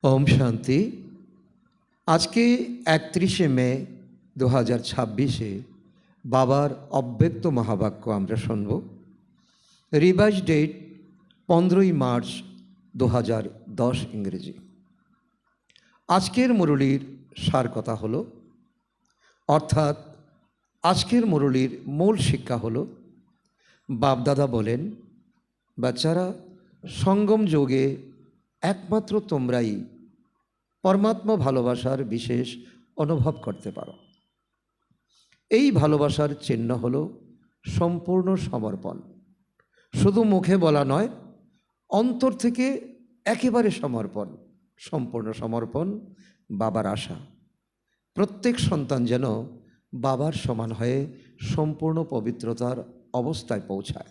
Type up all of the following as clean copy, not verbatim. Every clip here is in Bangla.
ओम शांति। आज के 31 मे 2026 बाबार अव्यक्त महावाक्य आमरा शुनब। रिवाइज डेट 15 मार्च 2010 इंग्रेजी। आजकेर मुरलीर सार कथा हलो अर्थात आजकेर मुरलीर मूल शिक्षा हलो बापदादा बोलेन बाच्चारा संगम जोगे एकमात्र तोमराई परमात्मा भालोबासार विशेष अनुभव करते पारो। এই ভালোবাসার চিহ্ন হলো সম্পূর্ণ সমর্পণ। শুধু মুখে বলা নয়, অন্তর থেকে একেবারে সমর্পণ, সম্পূর্ণ সমর্পণ। বাবার আশা প্রত্যেক সন্তান যেন বাবার সমান হয়ে সম্পূর্ণ পবিত্রতার অবস্থায় পৌঁছায়,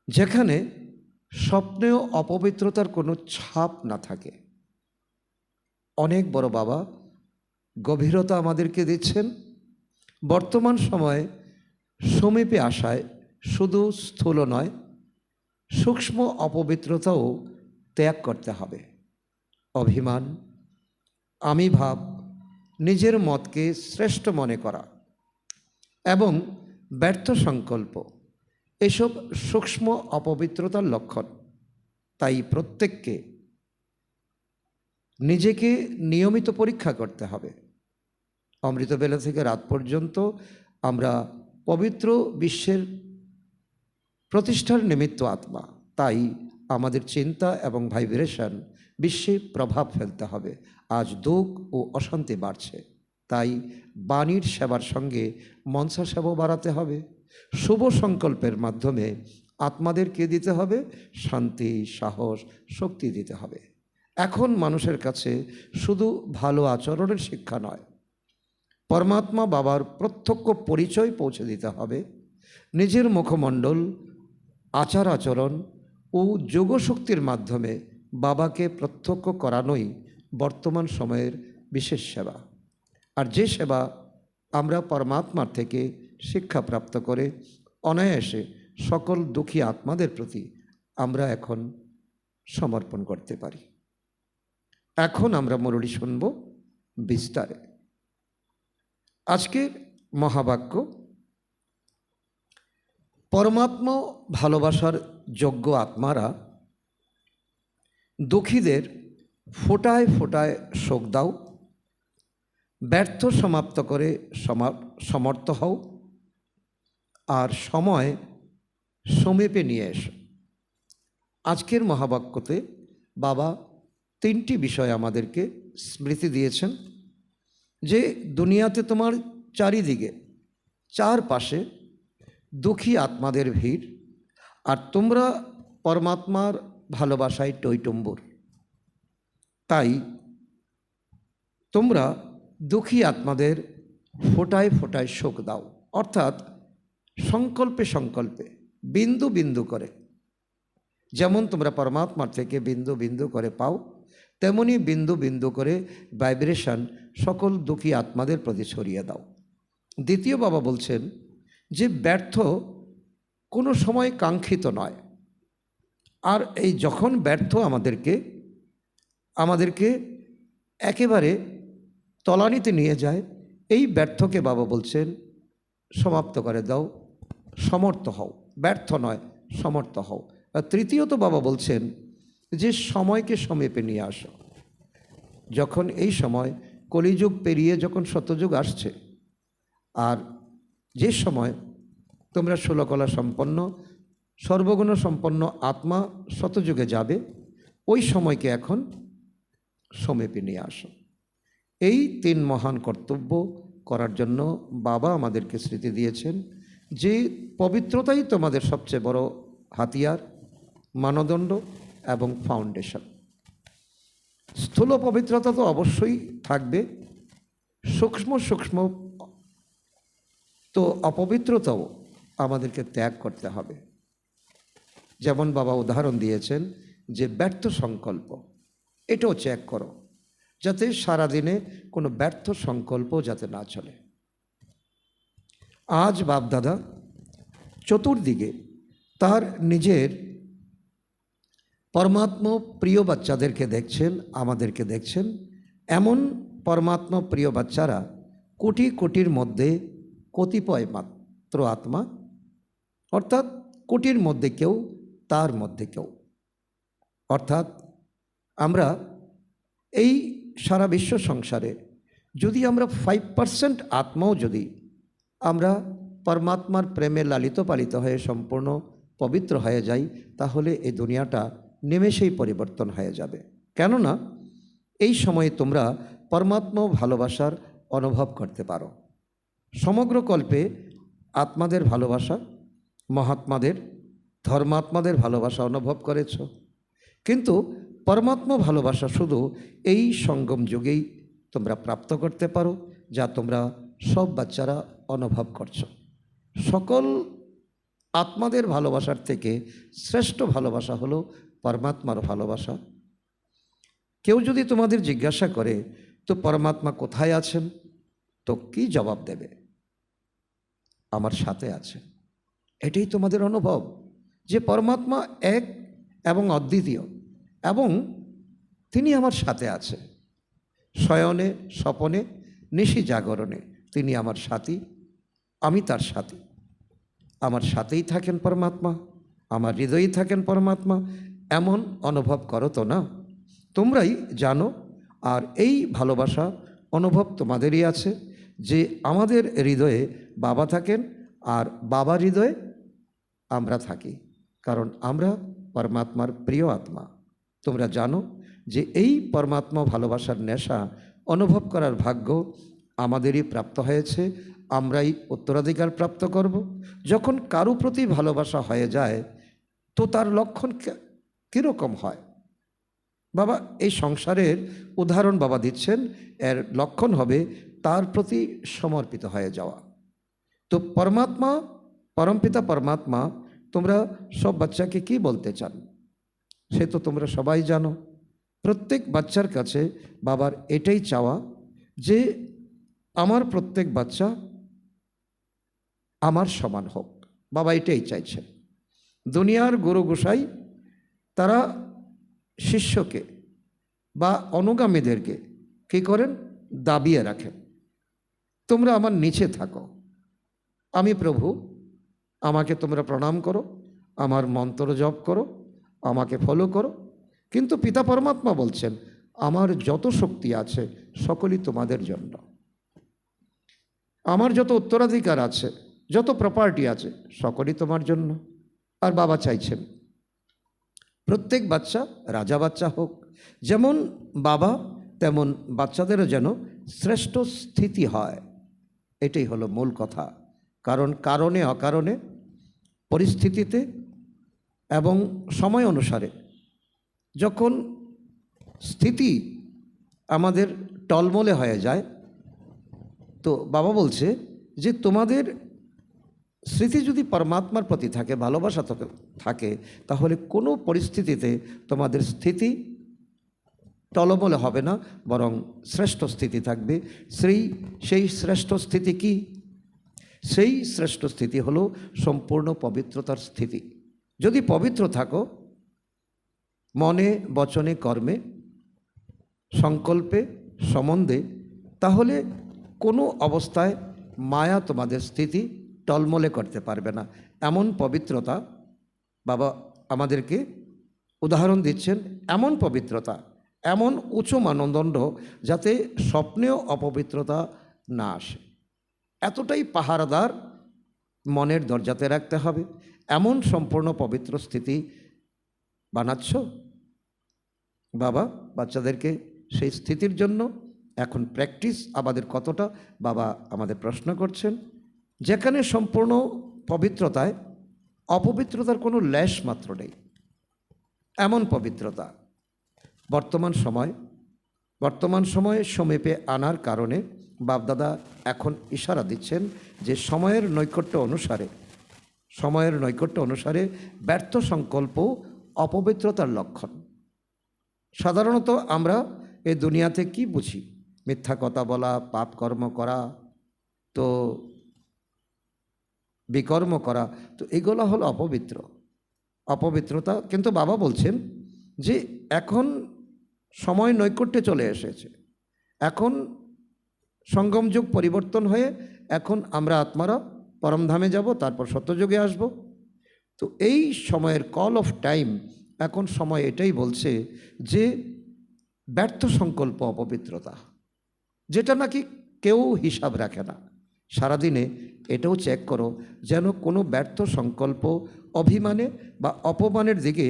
যেখানে স্বপ্নেও অপবিত্রতার কোনো ছাপ না থাকে। অনেক বড় বাবা গভীরতা আমাদেরকে দিচ্ছেন। বর্তমান সময়ে সমীপে আসায় শুধু স্থূল নয়, সূক্ষ্ম অপবিত্রতাও ত্যাগ করতে হবে। অভিমান, আমি ভাব, নিজের মতকে শ্রেষ্ঠ মনে করা এবং ব্যর্থ সংকল্প এসব সূক্ষ্ম অপবিত্রতার লক্ষণ। তাই প্রত্যেককে নিজেকে নিয়মিত পরীক্ষা করতে হবে। অমৃতবেলা থেকে রাত পর্যন্ত আমরা পবিত্র বিশ্বের প্রতিষ্ঠার নিমিত্ত আত্মা। তাই আমাদের চিন্তা এবং ভাইব্রেশন বিশ্বে প্রভাব ফেলতে হবে। আজ দুঃখ ও অশান্তি বাড়ছে, তাই বাণীর সেবার সঙ্গে মনসা সেবা বাড়াতে হবে। শুভ সংকল্পের মাধ্যমে আত্মাদেরকে দিতে হবে শান্তি, সাহস, শক্তি দিতে হবে। এখন মানুষের কাছে শুধু ভালো আচরণের শিক্ষা নয়, পরমাত্মা বাবার প্রত্যক্ষ পরিচয় পৌঁছে দিতে হবে। নিজের মুখমণ্ডল, আচার আচরণ ও যোগশক্তির মাধ্যমে বাবাকে প্রত্যক্ষ করানোই বর্তমান সময়ের বিশেষ সেবা। আর যে সেবা আমরা পরমাত্মার থেকে শিক্ষা প্রাপ্ত করে অনায়াসে সকল দুঃখী আত্মাদের প্রতি আমরা এখন সমর্পণ করতে পারি। এখন আমরা মুরলী শুনব বিস্তারে। আজকের মহাবাক্য, পরমাত্মা ভালোবাসার যোগ্য আত্মারা দুঃখীদের ফোঁটায় ফোঁটায় শোক দাও, ব্যর্থ সমাপ্ত করে সমর্থ হও, আর সময় সমীপে নিয়ে এসো। আজকের মহাবাক্যতে বাবা তিনটি বিষয় আমাদেরকে স্মৃতি দিয়েছেন যে দুনিয়াতে তোমার চারিদিকে চারপাশে দুঃখী আত্মাদের ভিড়, আর তোমরা পরমাত্মার ভালোবাসায় টইটম্বুর। তাই তোমরা দুঃখী আত্মাদের ফোঁটায় ফোঁটায় শোক দাও, অর্থাৎ সংকল্পে সংকল্পে বিন্দু বিন্দু করে। যেমন তোমরা পরমাত্মার থেকে বিন্দু বিন্দু করে পাও, তেমনি বিন্দু বিন্দু করে ভাইব্রেশন সকল দুঃখী আত্মাদের প্রতি ছড়িয়ে দাও। দ্বিতীয় বাবা বলছেন যে ব্যর্থ কোনো সময় কাঙ্ক্ষিত নয়, আর এই যখন ব্যর্থ আমাদেরকে একেবারে তলানিতে নিয়ে যায়, এই ব্যর্থকে বাবা বলছেন সমাপ্ত করে দাও, সমর্থ হও, ব্যর্থ নয় সমর্থ হও। আর তৃতীয়ত বাবা বলছেন যে সময়কে সমীপে নিয়ে আসো। যখন এই সময় কলিযুগ পেরিয়ে যখন সত্যযুগ আসছে, আর যে সময় তোমরা ষোলকলা সম্পন্ন সর্বগুণ সম্পন্ন আত্মা সত্যযুগে যাবে, ওই সময়কে এখন সমীপে নিয়ে আসো। এই তিন মহান কর্তব্য করার জন্য বাবা আমাদেরকে স্মৃতি দিয়েছেন যে পবিত্রতাই তোমাদের সবচেয়ে বড় হাতিয়ার, মানদণ্ড এবং ফাউন্ডেশন। স্থূল পবিত্রতা তো অবশ্যই থাকবে, সূক্ষ্ম সূক্ষ্ম তো অপবিত্রতাও আমাদেরকে ত্যাগ করতে হবে। যেমন বাবা উদাহরণ দিয়েছেন যে ব্যর্থ সংকল্প, এটাও চেক করো যাতে সারাদিনে কোনো ব্যর্থ সংকল্প যাতে না চলে। আজ বাপদাদা চতুর্দিকে তার নিজের পরমাত্মা প্রিয় বাচ্চাদেরকে দেখছেন, আমাদেরকে দেখছেন। এমন পরমাত্মা প্রিয় বাচ্চারা কোটি কোটির মধ্যে কতিপয় মাত্র আত্মা, অর্থাৎ কোটির মধ্যে কেউ, তার মধ্যে কেউ। অর্থাৎ আমরা এই সারা বিশ্ব সংসারে যদি আমরা 5% আত্মাও যদি আমরা পরমাত্মার প্রেমে লালিত পালিত হয়ে সম্পূর্ণ পবিত্র হয়ে যাই, তাহলে এই দুনিয়াটা নিমেষেই পরিবর্তন হয়ে যাবে। কেননা এই সময়ে তোমরা পরমাত্মা ভালোবাসার অনুভব করতে পারো। সমগ্র কল্পে আত্মাদের ভালোবাসা, মহাত্মাদের, ধর্মাত্মাদের ভালোবাসা অনুভব করেছ, কিন্তু পরমাত্মা ভালোবাসা শুধু এই সঙ্গম যুগেই তোমরা প্রাপ্ত করতে পারো, যা তোমরা সব বাচ্চারা অনুভব করছো। সকল আত্মাদের ভালোবাসার থেকে শ্রেষ্ঠ ভালোবাসা হলো পরমাত্মার ভালোবাসা। কেউ যদি তোমাদের জিজ্ঞাসা করে তো পরমাত্মা কোথায় আছেন, তো কি জবাব দেবে? আমার সাথে আছেন। এটাই তোমাদের অনুভব যে পরমাত্মা এক এবং অদ্বিতীয়, এবং তিনি আমার সাথে আছে। শয়নে, স্বপনে, নিশি জাগরণে তিনি আমার সাথী, আমি তার সাথী। আমার সাথেই থাকেন পরমাত্মা, আমার হৃদয়েই থাকেন পরমাত্মা। এমন অনুভব করো তো না? তোমরাই জানো। আর এই ভালোবাসা অনুভব তোমাদেরই আছে যে আমাদের হৃদয়ে বাবা থাকেন, আর বাবার হৃদয়ে আমরা থাকি, কারণ আমরা পরমাত্মার প্রিয় আত্মা। তোমরা জানো যে এই পরমাত্মা ভালোবাসার নেশা অনুভব করার ভাগ্য আমাদেরই প্রাপ্ত হয়েছে, আমরাই উত্তরাধিকার প্রাপ্ত করব। যখন কারো প্রতি ভালোবাসা হয়ে যায় তো তার লক্ষণ কীরকম হয়? বাবা এই সংসারের উদাহরণ বাবা দিচ্ছেন, এর লক্ষণ হবে তার প্রতি সমর্পিত হয়ে যাওয়া। তো পরমাত্মা, পরমপিতা পরমাত্মা তোমরা সব বাচ্চাকে কি বলতে চান সে তো তোমরা সবাই জানো। প্রত্যেক বাচ্চার কাছে বাবার এটাই চাওয়া যে আমার প্রত্যেক বাচ্চা আমার সমান হোক। বাবা এটাই চাইছেন। দুনিয়ার গুরু গোসাই তারা শিষ্যকে বা অনুগামীদেরকে কী করেন? দাবিয়ে রাখেন, তোমরা আমার নিচে থাকো, আমি প্রভু, আমাকে তোমরা প্রণাম করো, আমার মন্ত্র জপ করো, আমাকে ফলো করো। কিন্তু পিতা পরমাত্মা বলছেন আমার যত শক্তি আছে সকলই তোমাদের জন্য, আমার যত উত্তরাধিকার আছে, যত প্রপার্টি আছে সকলই তোমার জন্য। আর বাবা চাইছেন প্রত্যেক বাচ্চা রাজা বাচ্চা হোক। যেমন বাবা তেমন বাচ্চাদেরও যেন শ্রেষ্ঠ স্থিতি হয়। এটাই হলো মূল কথা। কারণ কারণে অকারণে, পরিস্থিতিতে এবং সময় অনুসারে যখন স্থিতি আমাদের টলমলে হয়ে যায়, তো বাবা বলছে যে তোমাদের স্মৃতি যদি পরমাত্মার প্রতি থাকে, ভালোবাসা থাকে, তাহলে কোনো পরিস্থিতিতে তোমাদের স্থিতি টলমলে হবে না, বরং শ্রেষ্ঠ স্থিতি থাকবে। সেই শ্রেষ্ঠ স্থিতি কি? সেই শ্রেষ্ঠ স্থিতি হলো সম্পূর্ণ পবিত্রতার স্থিতি। যদি পবিত্র থাকো মনে, বচনে, কর্মে, সংকল্পে, সম্বন্ধে, তাহলে কোনো অবস্থায় মায়া তোমাদের স্থিতি টলমলে করতে পারবে না। এমন পবিত্রতা বাবা আমাদেরকে উদাহরণ দিচ্ছেন, এমন পবিত্রতা, এমন উঁচু মানদণ্ড যাতে স্বপ্নেও অপবিত্রতা না আসে। এতটাই পাহারাদার মনের দরজাতে রাখতে হবে। এমন সম্পূর্ণ পবিত্র স্থিতি বানাচ্ছ বাবা বাচ্চাদেরকে। সেই স্থিতির জন্য এখন প্র্যাকটিস আমাদের কতটা বাবা আমাদের প্রশ্ন করছেন। যেখানে সম্পূর্ণ পবিত্রতায় অপবিত্রতার কোনো লেশ মাত্র নেই, এমন পবিত্রতা বর্তমান সময়ে সমীপে আনার কারণে বাপদাদা এখন ইশারা দিচ্ছেন যে সময়ের নৈকট্য অনুসারে ব্যর্থ সংকল্প অপবিত্রতার লক্ষণ। সাধারণত আমরা এই দুনিয়াতে কি বুঝি? মিথ্যা কথা বলা, পাপ কর্ম করা, তো বিকর্ম করা, তো এগুলো হলো অপবিত্রতা। কিন্তু বাবা বলছেন যে এখন সময় নৈকট্যে চলে এসেছে, এখন সঙ্গম যুগ পরিবর্তন হয়ে এখন আমরা আত্মারা পরমধামে যাব, তারপর সত্যযুগে আসব। তো এই সময়ের কল অফ টাইম, এখন সময় এটাই বলছে যে ব্যর্থ সংকল্প অপবিত্রতা, যেটা নাকি কেউ হিসাব রাখে না। সারাদিনে এটাও চেক করো যেন কোনো ব্যর্থ সংকল্প অভিমানে বা অপমানের দিকে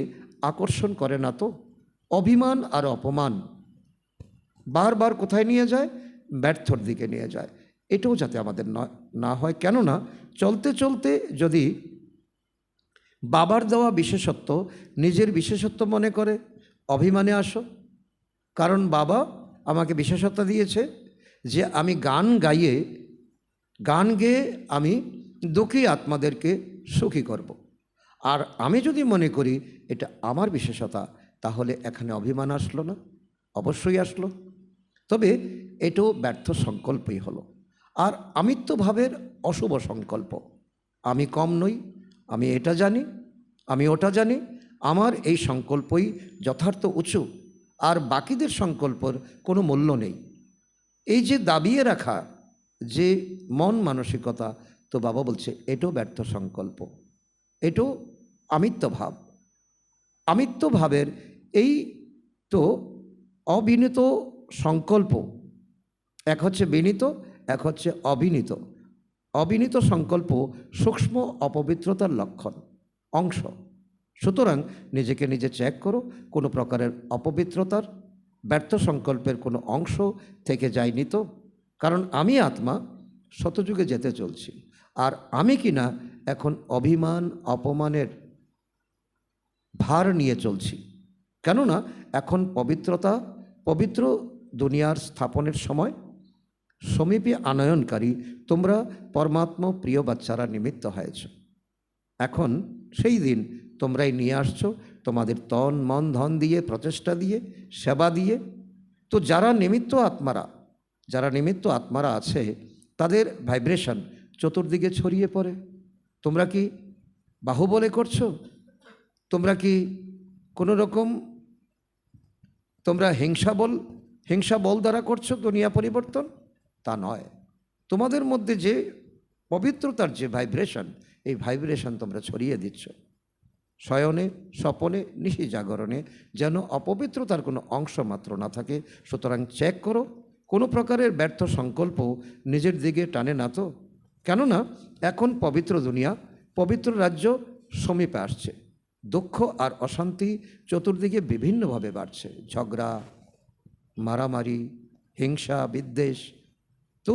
আকর্ষণ করে না। তো অভিমান আর অপমান বারবার কোথায় নিয়ে যায়? ব্যর্থর দিকে নিয়ে যায়। এটাও যাতে আমাদের না হয়। কেননা চলতে চলতে যদি বাবার দেওয়া বিশেষত্ব নিজের বিশেষত্ব মনে করে অভিমানে আসো, কারণ বাবা আমাকে বিশেষত্ব দিয়েছে যে আমি গান গেয়ে আমি দুঃখী আত্মাদেরকে সুখী করব। আর আমি যদি মনে করি এটা আমার বিশেষতা, তাহলে এখানে অভিমান আসলো না? অবশ্যই আসলো। তবে এটাও ব্যর্থ সংকল্পই হলো। আর আমিত্বভাবের অশুভ সংকল্প, আমি কম নই, আমি এটা জানি, আমি ওটা জানি, আমার এই সংকল্পই যথার্থ উঁচু, আর বাকিদের সংকল্পর কোনো মূল্য নেই। এই যে দাবিয়ে রাখা যে মন মানসিকতা, তো বাবা বলছে এটাও ব্যর্থ সংকল্প, এটাও আমিত্বভাব। আমিত্বভাবের এই তো অবিনীত সংকল্প, এক হচ্ছে বিনীত, এক হচ্ছে অবিনীত। অবিনীত সংকল্প সূক্ষ্ম অপবিত্রতার লক্ষণ অংশ। সুতরাং নিজেকে নিজে চেক করো, কোনো প্রকারের অপবিত্রতার ব্যর্থ সংকল্পের কোনো অংশ থেকে যায়নি তো? কারণ আমি আত্মা শতযুগে যেতে চলছি, আর আমি কিনা এখন অভিমান অপমানের ভার নিয়ে চলছি। কেননা এখন পবিত্র দুনিয়ার স্থাপনের সময় সমীপে আনয়নকারী তোমরা পরমাত্ম প্রিয় বাচ্চারা নিমিত্ত হয়েছ। এখন সেই দিন তোমরাই নিয়ে আসছো তোমাদের তন মন ধন দিয়ে, প্রচেষ্টা দিয়ে, সেবা দিয়ে। তো যারা নিমিত্ত আত্মারা আছে, তাদের ভাইব্রেশন চতুর্দিকে ছড়িয়ে পড়ে। তোমরা কি বাহুবলে করছো? তোমরা কি কোনো রকম তোমরা হিংসা বল দ্বারা করছো দুনিয়া পরিবর্তন? তা নয়। তোমাদের মধ্যে যে পবিত্রতার যে ভাইব্রেশন, এই ভাইব্রেশন তোমরা ছড়িয়ে দিচ্ছ শয়নে, স্বপনে, নিশি জাগরণে, যেন অপবিত্রতার কোনো অংশ মাত্র না থাকে। সুতরাং চেক করো কোনো প্রকারের ব্যর্থ সংকল্প নিজের দিকে টানে না তো? কেননা এখন পবিত্র দুনিয়া, পবিত্র রাজ্য সমীপে আসছে। দুঃখ আর অশান্তি চতুর্দিকে বিভিন্নভাবে বাড়ছে, ঝগড়া, মারামারি, হিংসা, বিদ্বেষ তো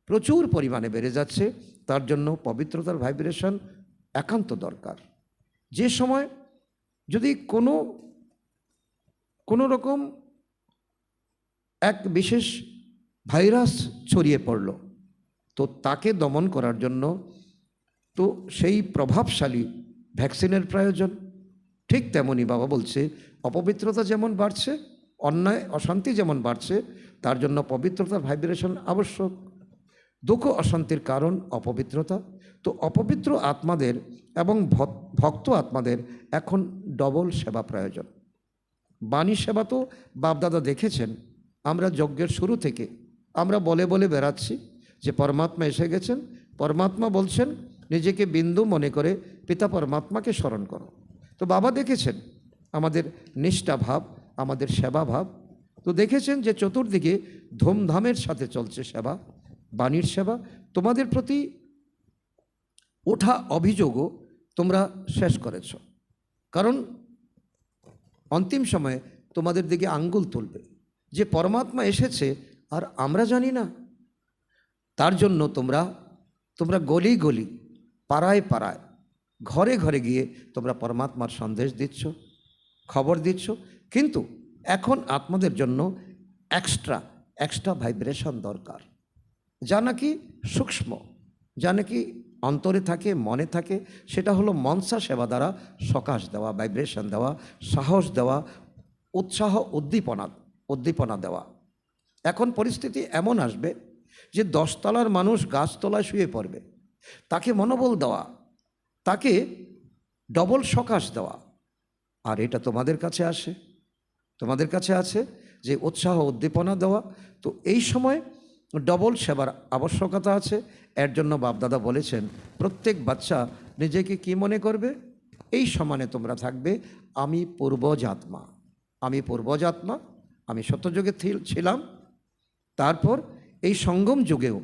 প্রচুর পরিমাণে বেড়ে যাচ্ছে। তার জন্য পবিত্রতার ভাইব্রেশন একান্ত দরকার। যে সময় যদি কোনো রকম এক বিশেষ ভাইরাস ছড়িয়ে পড়ল, তো তাকে দমন করার জন্য তো সেই প্রভাবশালী ভ্যাকসিনের প্রয়োজন। ঠিক তেমনই বাবা বলছে অপবিত্রতা যেমন বাড়ছে, অন্যায় অশান্তি যেমন বাড়ছে, তার জন্য পবিত্রতার ভাইব্রেশন আবশ্যক। দুঃখ অশান্তির কারণ অপবিত্রতা। তো অপবিত্র আত্মাদের এবং ভক্ত আত্মাদের এখন ডবল সেবা প্রয়োজন। বাণী সেবা তো বাপদাদা দেখেছেন, আমরা যজ্ঞের শুরু থেকে আমরা বলে বলে বেড়াচ্ছি যে পরমাত্মা এসে গেছেন। পরমাত্মা বলছেন নিজেকে বিন্দু মনে করে পিতা পরমাত্মাকে স্মরণ করো। তো বাবা দেখেছেন আমাদের নিষ্ঠা ভাব, আমাদের সেবা ভাব। তো দেখেছেন যে চতুর্দিকে ধুমধামের সাথে চলছে সেবা, বাণীর সেবা। তোমাদের প্রতি ওঠা অভিযোগও তোমরা শেষ করেছ, কারণ অন্তিম সময়ে তোমাদের দিকে আঙ্গুল তুলবে যে পরমাত্মা এসেছে আর আমরা জানি না। তার জন্য তোমরা গলি গলি, পাড়ায় পাড়ায়, ঘরে ঘরে গিয়ে তোমরা পরমাত্মার সন্দেশ দিচ্ছ, খবর দিচ্ছ। কিন্তু এখন আত্মাদের জন্য এক্সট্রা ভাইব্রেশন দরকার, যা নাকি সূক্ষ্ম, যা নাকি অন্তরে থাকে, মনে থাকে। সেটা হলো মনসা সেবা দ্বারা সকাশ দেওয়া, ভাইব্রেশন দেওয়া, সাহস দেওয়া, উৎসাহ উদ্দীপনা দেওয়া। এখন পরিস্থিতি এমন আসবে যে 10 তলার মানুষ গাছতলায় শুয়ে পড়বে, তাকে মনোবল দেওয়া, তাকে ডবল সকাশ দেওয়া। আর এটা তোমাদের কাছে আসে, তোমাদের কাছে আছে যে উৎসাহ উদ্দীপনা দেওয়া। তো এই সময় ডবল সেবার আবশ্যকতা আছে। এর জন্য বাপদাদা বলেছেন প্রত্যেক বাচ্চা নিজেকে কি মনে করবে? এই সমানে তোমরা থাকবে আমি পূর্বজাত্মা, আমি পূর্বজাত্মা, আমি সত্যযুগে ছিলাম, তারপর এই সঙ্গম যুগেও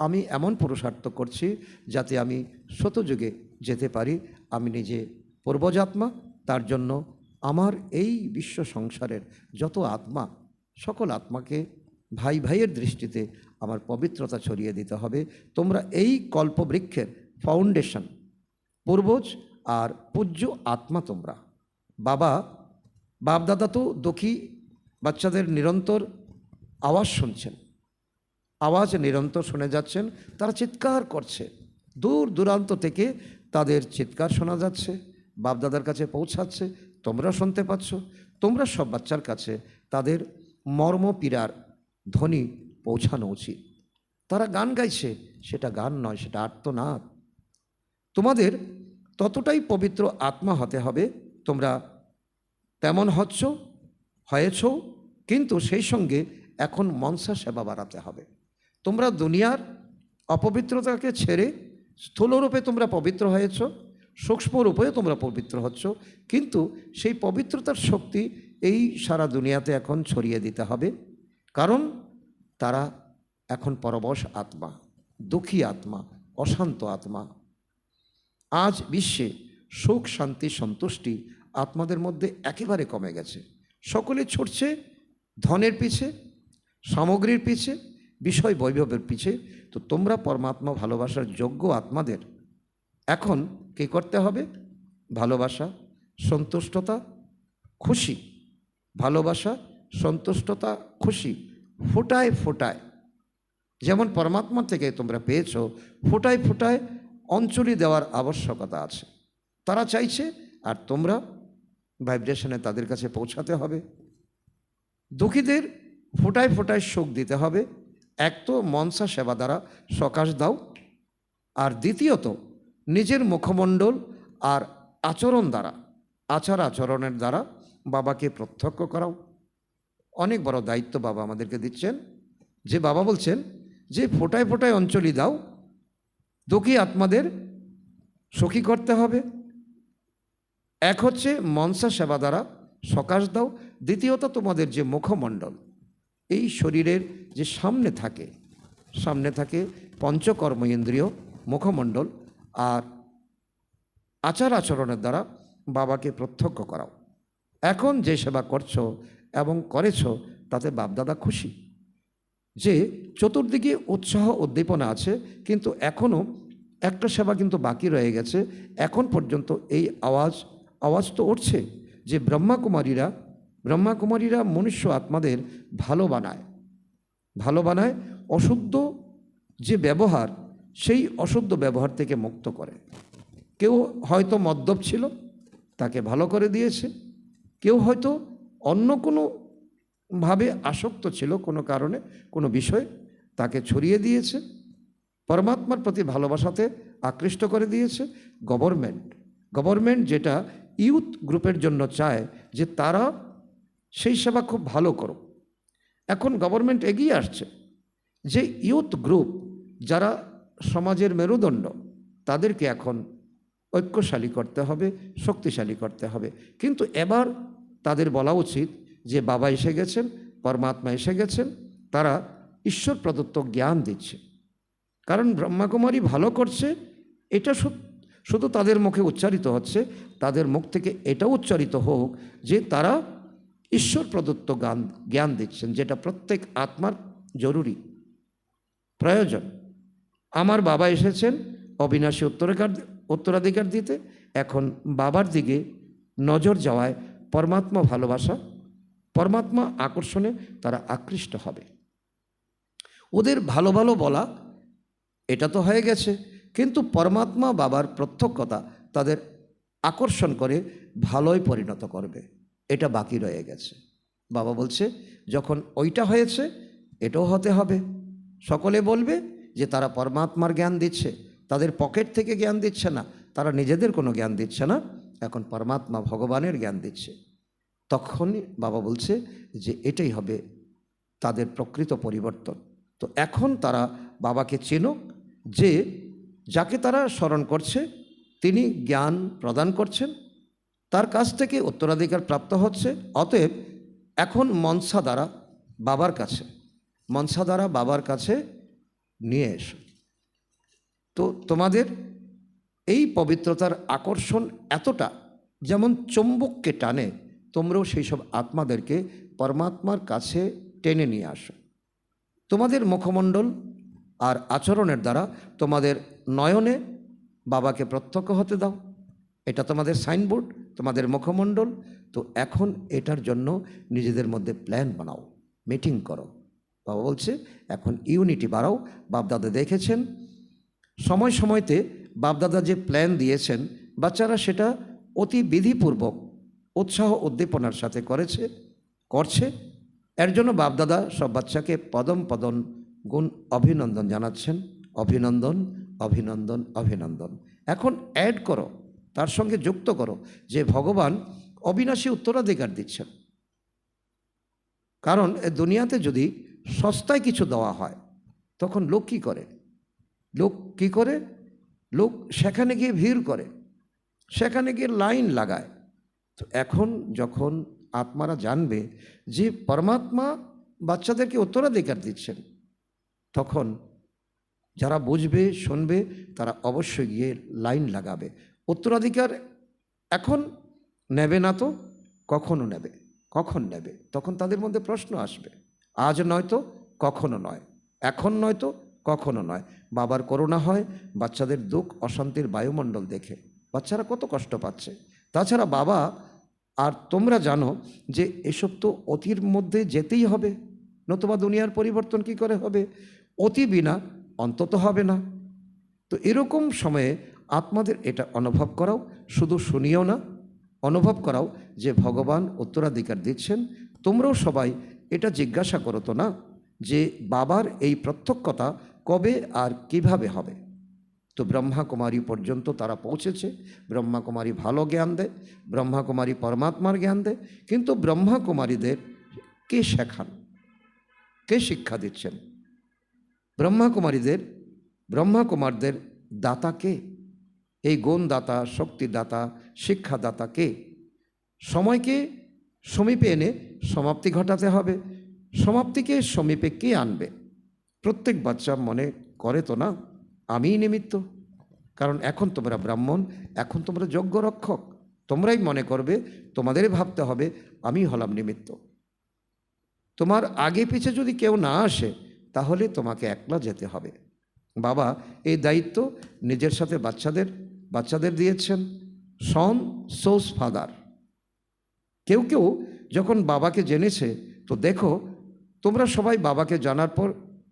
আমি এমন পুরুষার্থ করছি যাতে আমি শতযুগে যেতে পারি। আমি নিজে পূর্বজাত্মা, তার জন্য আমার এই বিশ্ব সংসারের যত আত্মা, সকল আত্মাকে ভাই ভাইয়ের দৃষ্টিতে আমার পবিত্রতা ছড়িয়ে দিতে হবে। তোমরা এই কল্পবৃক্ষের ফাউন্ডেশন, পূর্বজ আর পূজ্য আত্মা তোমরা। বাপদাদা তো দুঃখী বাচ্চাদের নিরন্তর আওয়াজ শুনছেন, আওয়াজ নিরন্তর শুনে যাচ্ছেন, তারা চিৎকার করছে, দূর দূরান্ত থেকে তাদের চিৎকার শোনা যাচ্ছে, বাপদাদার কাছে পৌঁছাচ্ছে, তোমরা শুনতে পাচ্ছ। তোমরা সব বাচ্চার কাছে তাদের মর্ম পীড়ার ধ্বনি পৌঁছানো উচিত। তারা গান গাইছে, সেটা গান নয়, সেটা আর্তনাদ। তোমাদের ততটাই পবিত্র আত্মা হতে হবে, তোমরা তেমন হয়েছ, কিন্তু সেই সঙ্গে এখন মনসা সেবা বাড়াতে হবে। তোমরা দুনিয়ার অপবিত্রতাকে ছেড়ে স্থূলরূপে তোমরা পবিত্র হয়েছ, সূক্ষ্মরূপেও তোমরা পবিত্র হচ্ছ, কিন্তু সেই পবিত্রতার শক্তি এই সারা দুনিয়াতে এখন ছড়িয়ে দিতে হবে। কারণ তারা এখন পরবশ আত্মা, দুঃখী আত্মা, অশান্ত আত্মা। আজ বিশ্বে সুখ, শান্তি, সন্তুষ্টি আত্মাদের মধ্যে একেবারে কমে গেছে। সকলে ছুটছে ধনের পিছে, সামগ্রীর পিছে, বিষয় বৈভবের পিছে। তো তোমরা পরমাত্মা ভালোবাসার যোগ্য আত্মাদের এখন কী করতে হবে? ভালোবাসা, সন্তুষ্টতা, খুশি, ভালোবাসা, সন্তুষ্টতা, খুশি ফোটায় ফোটায়, যেমন পরমাত্মা থেকে তোমরা পেয়েছ, ফোটায় ফোটায় অঞ্জলি দেওয়ার আবশ্যকতা আছে। তারা চাইছে, আর তোমরা ভাইব্রেশনে তাদের কাছে পৌঁছাতে হবে। দুঃখীদের ফোটায় ফোটায় সুখ দিতে হবে। এক তো মনসা সেবা দ্বারা সকাশ দাও, আর দ্বিতীয়ত নিজের মুখমণ্ডল আর আচরণ দ্বারা, আচরণের দ্বারা বাবাকে প্রত্যক্ষ করাও। অনেক বড় দায়িত্ব বাবা আমাদেরকে দিচ্ছেন, যে বাবা বলছেন যে ফোটায় ফোটায় অঞ্জলি দাও, দুঃখী আত্মাদের সুখী করতে হবে। এক হচ্ছে মনসা সেবা দ্বারা সকাশ দাও, দ্বিতীয়ত তোমাদের যে মুখমণ্ডল, এই শরীরের যে সামনে থাকে পঞ্চকর্ম ইন্দ্রিয়, মুখমণ্ডল আর আচরণের দ্বারা বাবাকে প্রত্যক্ষ করাও। এখন যে সেবা করছো এবং করেছ, তাতে বাপদাদা খুশি যে চতুর্দিকে উৎসাহ উদ্দীপনা আছে, কিন্তু এখনও একটা সেবা কিন্তু বাকি রয়ে গেছে। এখন পর্যন্ত এই আওয়াজ তো উঠছে যে ব্রহ্মাকুমারীরা মনুষ্য আত্মাদের ভালো বানায়, অশুদ্ধ যে ব্যবহার, সেই অশুদ্ধ ব্যবহার থেকে মুক্ত করে। কেউ হয়তো মদ্যপ ছিল, তাকে ভালো করে দিয়েছে। কেউ হয়তো অন্য কোনো ভাবে আসক্ত ছিল, কোনো কারণে, কোনো বিষয়, তাকে ছড়িয়ে দিয়েছে। পরমাত্মার প্রতি ভালোবাসাতে আকৃষ্ট করে দিয়েছে। গভর্নমেন্ট যেটা ইউথ গ্রুপের জন্য চায় যে তারা সেই সেবা খুব ভালো করো। এখন গভর্নমেন্ট এগিয়ে আসছে যে ইউথ গ্রুপ যারা সমাজের মেরুদণ্ড, তাদেরকে এখন ঐক্যশালী করতে হবে, শক্তিশালী করতে হবে। কিন্তু এবার তাদের বলা উচিত যে বাবা এসে গেছেন, পরমাত্মা এসে গেছেন, তারা ঈশ্বর প্রদত্ত জ্ঞান দিচ্ছে। কারণ ব্রহ্মাকুমারী ভালো করছে, এটা শুধু তাদের মুখে উচ্চারিত হচ্ছে, তাদের মুখ থেকে এটাও উচ্চারিত হোক যে তারা ঈশ্বর প্রদত্ত জ্ঞান দিচ্ছেন, যেটা প্রত্যেক আত্মার জরুরি প্রয়োজন। আমার বাবা এসেছেন অবিনাশী উত্তরাধিকার দিতে। এখন বাবার দিকে নজর যাওয়ায় পরমাত্মা ভালোবাসা, পরমাত্মা আকর্ষণে তারা আকৃষ্ট হবে। ওদের ভালো ভালো বলা এটা তো হয়ে গেছে, কিন্তু পরমাত্মা বাবার প্রত্যক্ষতা তাদের আকর্ষণ করে ভালোই পরিণত করবে, এটা বাকি রয়ে গেছে। বাবা বলছে যখন ওইটা হয়েছে, এটাও হতে হবে। সকলে বলবে যে তারা পরমাত্মার জ্ঞান দিচ্ছে, তাদের পকেট থেকে জ্ঞান দিচ্ছে না, তারা নিজেদের কোনো জ্ঞান দিচ্ছে না, এখন পরমাত্মা ভগবানের জ্ঞান দিচ্ছে। তখনই বাবা বলছে যে এটাই হবে তাদের প্রকৃত পরিবর্তন। তো এখন তারা বাবাকে চেনো, যে যাকে তারা স্মরণ করছে তিনি জ্ঞান প্রদান করছেন, তার কাছ থেকে উত্তরাধিকার প্রাপ্ত হচ্ছে। অতএব এখন মনসা দ্বারা বাবার কাছে, মনসা দ্বারা বাবার কাছে নিয়ে এসো। তো তোমাদের এই পবিত্রতার আকর্ষণ এতটা, যেমন চুম্বককে টানে, তোমরাও সেই সব আত্মাদেরকে পরমাত্মার কাছে টেনে নিয়ে আসো। তোমাদের মুখমণ্ডল আর আচরণের দ্বারা তোমাদের নয়নে বাবাকে প্রত্যক্ষ হতে দাও। এটা তোমাদের সাইনবোর্ড, তোমাদের মুখমণ্ডল। তো এখন এটার জন্য নিজেদের মধ্যে প্ল্যান বানাও, মিটিং করো। বাবা বলছে এখন ইউনিটি বাড়াও। বাপদাদা দেখেছেন সময় সময়তে বাপদাদা যে প্ল্যান দিয়েছেন, বাচ্চারা সেটা অতি বিধিপূর্বক উৎসাহ উদ্দীপনার সাথে করছে। এর জন্য বাপদাদা সব বাচ্চাকে পদম পদম গুণ অভিনন্দন জানাচ্ছেন। অভিনন্দন, অভিনন্দন, অভিনন্দন। এখন অ্যাড করো, তার সঙ্গে যুক্ত করো যে ভগবান অবিনাশী উত্তরাধিকার দিচ্ছেন। কারণ দুনিয়াতে যদি সস্তায় কিছু দেওয়া হয় তখন লোক কী করে? লোক সেখানে গিয়ে ভিড় করে, সেখানে গিয়ে লাইন লাগায়। তো এখন যখন আত্মারা জানবে যে পরমাত্মা বাচ্চাদেরকে উত্তরাধিকার দিচ্ছেন, তখন যারা বুঝবে শুনবে তারা অবশ্যই গিয়ে লাইন লাগাবে। উত্তরাধিকার এখন নেবে না তো কখনো নেবে? কখন নেবে? তখন তাদের মধ্যে প্রশ্ন আসবে, আজ নয়তো কখনো নয়, এখন নয়তো কখনো নয়। বাবার করুণা হয় বাচ্চাদের দুঃখ অশান্তির বায়ুমণ্ডল দেখে, বাচ্চারা কত কষ্ট পাচ্ছে। তাছাড়া বাবা আর তোমরা জানো যে এসব তো অতির মধ্যে যেতেই হবে, নতুবা দুনিয়ার পরিবর্তন কি করে হবে? অতি বিনা অন্তত হবে না। তো এরকম সময়ে আত্মাদের এটা অনুভব করাও, শুধু শুনিও না, অনুভব করাও যে ভগবান উত্তরাধিকার দিচ্ছেন। তোমরাও সবাই এটা জিজ্ঞাসা করো তো না যে বাবার এই প্রত্যক্ষতা কবে আর কিভাবে হবে? তো ব্রহ্মাকুমারী পর্যন্ত তারা পৌঁছেছে। ব্রহ্মাকুমারী ভালো জ্ঞান দেয়, ব্রহ্মাকুমারী পরমাত্মার জ্ঞান দেয়। কিন্তু ব্রহ্মাকুমারীদের কে শেখান, কে শিক্ষা দিচ্ছেন? ব্রহ্মাকুমারদের দাতা কে? এই গুণদাতা, শক্তিদাতা, শিক্ষাদাতা কে? সময়কে সমীপে এনে সমাপ্তি ঘটাতে হবে। সমাপ্তিকে সমীপে কে আনবে? প্রত্যেক বাচ্চা মনে করে তো না আমিই নিমিত্ত। কারণ এখন তোমরা ব্রাহ্মণ, এখন তোমরা যজ্ঞ রক্ষক, তোমরাই মনে করবে, তোমাদেরই ভাবতে হবে আমি হলাম নিমিত্ত। তোমার আগে পিছে যদি কেউ না আসে তাহলে তোমাকে একলা যেতে হবে। বাবা এই দায়িত্ব নিজের সাথে বাচ্চাদের দিয়েছেন। সন সোস ফাদার। কেউ কেউ যখন বাবাকে জেনেছে, তো দেখো তোমরা সবাই বাবাকে জানার পর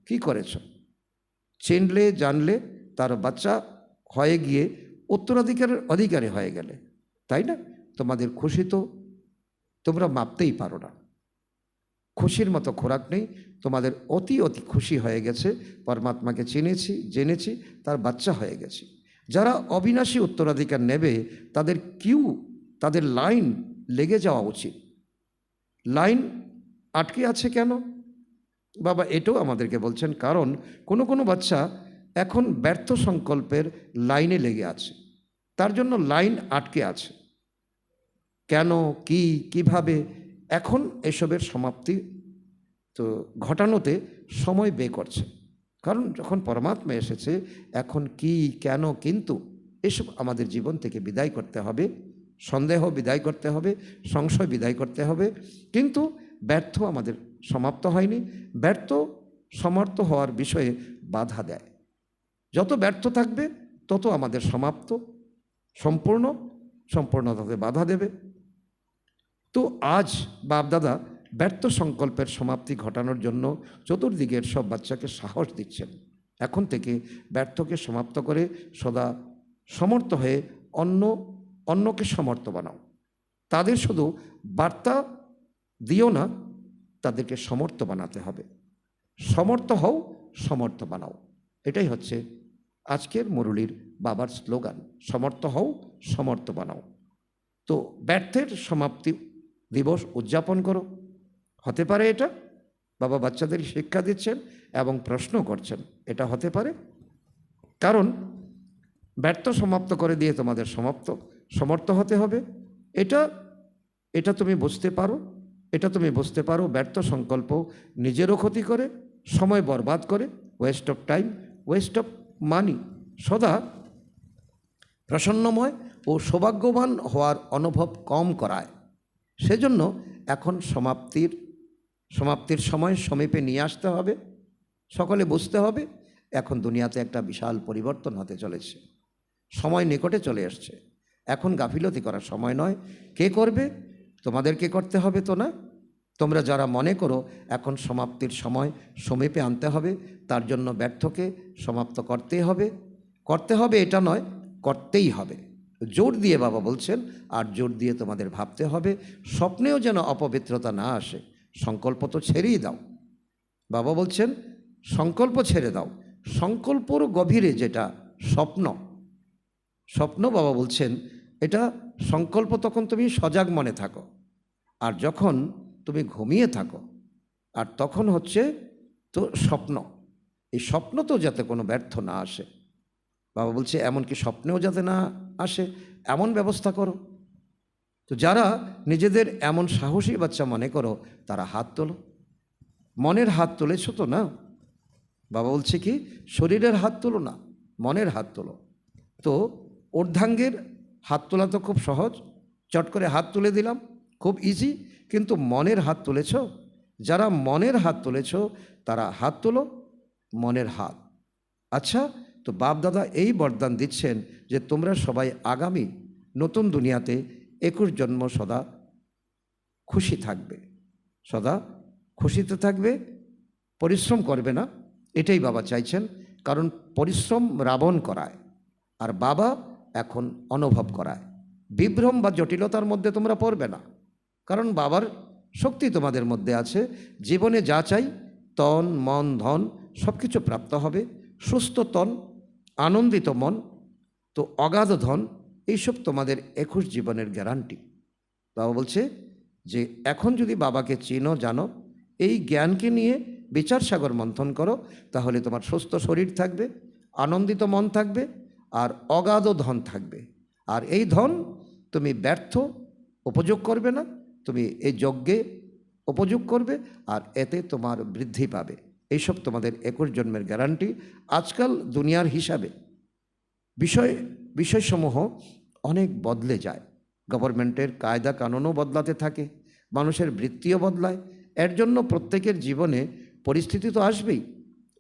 কি করেছ? চিনলে, জানলে, তার বাচ্চা হয়ে গিয়ে উত্তরাধিকারের অধিকারী হয়ে গেলে, তাই না? তোমাদের খুশি তো তোমরা মাপতেই পারো না। খুশির মতো খোরাক নেই। তোমাদের অতি খুশি হয়ে গেছে, পরমাত্মাকে চিনেছি, জেনেছি, তার বাচ্চা হয়ে গেছি। যারা অবিনাশী উত্তরাধিকার নেবে তাদের তাদের লাইন লেগে যাওয়া উচিত। লাইন আটকে আছে কেন? বাবা এটাও আমাদেরকে বলছেন, কারণ কোনো বাচ্চা এখন ব্যর্থ সংকল্পের লাইনে লেগে আছে, তার জন্য লাইন আটকে আছে। কেন, কিভাবে? এখন এসবের সমাপ্তি তো ঘটানোতে সময় ব্যয় করছে। কারণ যখন পরমাত্মা এসেছে, এখন কি, কেন, কিন্তু এসব আমাদের জীবন থেকে বিদায় করতে হবে। সন্দেহ বিদায় করতে হবে, সংশয় বিদায় করতে হবে। কিন্তু ব্যর্থ আমাদের সমাপ্ত হয়নি। ব্যর্থ সমর্থ হওয়ার বিষয়ে বাধা দেয়। যত ব্যর্থ থাকবে তত আমাদের সমাপ্ত সম্পূর্ণতাতে বাধা দেবে। তো আজ বাপদাদা ব্যর্থ সংকল্পের সমাপ্তি ঘটানোর জন্য চতুর্দিকের সব বাচ্চাকে সাহস দিচ্ছেন। এখন থেকে ব্যর্থকে সমাপ্ত করে সদা সমর্থ হয়ে অন্যকে সমর্থ বানাও। তাদের শুধু বার্তা দিও না, তাদেরকে সমর্থ বানাতে হবে। সমর্থ হও, সমর্থ বানাও। এটাই হচ্ছে আজকের মুরলীর বাবার স্লোগান, সমর্থ হও, সমর্থ বানাও। তো ব্যর্থের সমাপ্তি দিবস উদযাপন করো। হতে পারে এটা বাবা বাচ্চাদের শিক্ষা দিচ্ছেন এবং প্রশ্ন করছেন, এটা হতে পারে। কারণ ব্যর্থ সমাপ্ত করে দিয়ে তোমাদের সমর্থ হতে হবে। এটা তুমি বুঝতে পারো, তুমি বুঝতে পারো ব্যর্থ সংকল্প নিজেরও ক্ষতি করে, সময় বরবাদ করে, West of time, West of money, সদা প্রসন্নময় ও সৌভাগ্যবান হওয়ার অনুভব কম করায়। সেজন্য এখন সমাপ্তির সময় সমীপে নিয়ে আসতে হবে। সকলে বুঝতে হবে এখন দুনিয়াতে একটা বিশাল পরিবর্তন হতে চলেছে, সময় নিকটে চলে আসছে। এখন গাফিলতি করার সময় নয়। কে করবে? তোমাদেরকে করতে হবে তো না? তোমরা যারা মনে করো এখন সমাপ্তির সময় সমীপে আনতে হবে, তার জন্য ব্যর্থকে সমাপ্ত করতে হবে এটা নয়, করতেই হবে। জোর দিয়ে বাবা বলছেন, আর জোর দিয়ে তোমাদের ভাবতে হবে, স্বপ্নেও যেন অপবিত্রতা না আসে। সংকল্প তো ছেড়েই দাও। বাবা বলছেন সংকল্প ছেড়ে দাও। সংকল্পর গভীরে যেটা স্বপ্ন বাবা বলছেন এটা সংকল্প তখন তুমি সজাগ মনে থাকো, আর যখন তুমি ঘুমিয়ে থাকো, আর তখন হচ্ছে তো স্বপ্ন। এই স্বপ্ন তো যাতে কোনো ব্যর্থ না আসে, বাবা বলছে এমনকি স্বপ্নেও যাতে না আসে এমন ব্যবস্থা করো। তো যারা নিজেদের এমন সাহসী বাচ্চা মনে করো তারা হাত তোলো। মনের হাত তুলেছ তো না? বাবা বলছে কি শরীরের হাত তোলো না, মনের হাত তোলো। তো অর্ধাঙ্গের হাত তোলা তো খুব সহজ, চট করে হাত তুলে দিলাম, খুব ইজি। কিন্তু মনের হাত তুলেছ? যারা মনের হাত তুলেছ তারা হাত তোলো, মনের হাত। আচ্ছা, তো বাপ দাদা এই বরদান দিচ্ছেন যে তোমরা সবাই আগামী নতুন দুনিয়াতে 21 জন্ম সদা খুশি থাকবে, সদা খুশিতে থাকবে, পরিশ্রম করবে না। এটাই বাবা চাইছেন, কারণ পরিশ্রম রাবণ করায়, আর বাবা এখন অনুভব করায়। বিভ্রম বা জটিলতার মধ্যে তোমরা পড়বে না, কারণ বাবার শক্তি তোমাদের মধ্যে আছে। জীবনে যা চাই তন মন ধন সব কিছু প্রাপ্ত হবে। সুস্থ তন, আনন্দিত মন, তো অগাধ ধন, এইসব তোমাদের 21 জীবনের গ্যারান্টি। বাবা বলছে যে এখন যদি বাবাকে চিনো জানো, এই জ্ঞানকে নিয়ে বিচার সাগর মন্থন করো, তাহলে তোমার সুস্থ শরীর থাকবে, আনন্দিত মন থাকবে, আর অগাধ ধন থাকবে। আর এই ধন তুমি ব্যর্থ উপযোগ করবে না, তুমি এই যজ্ঞে উপযোগ করবে, আর এতে তোমার বৃদ্ধি পাবে। এইসব তোমাদের 21 জন্মের গ্যারান্টি। আজকাল দুনিয়ার হিসাবে বিষয়সমূহ অনেক বদলে যায়। গভর্নমেন্টের কায়দা কানুনও বদলাতে থাকে, মানুষের বৃত্তিও বদলায়। এর জন্য প্রত্যেকের জীবনে পরিস্থিতি তো আসবেই।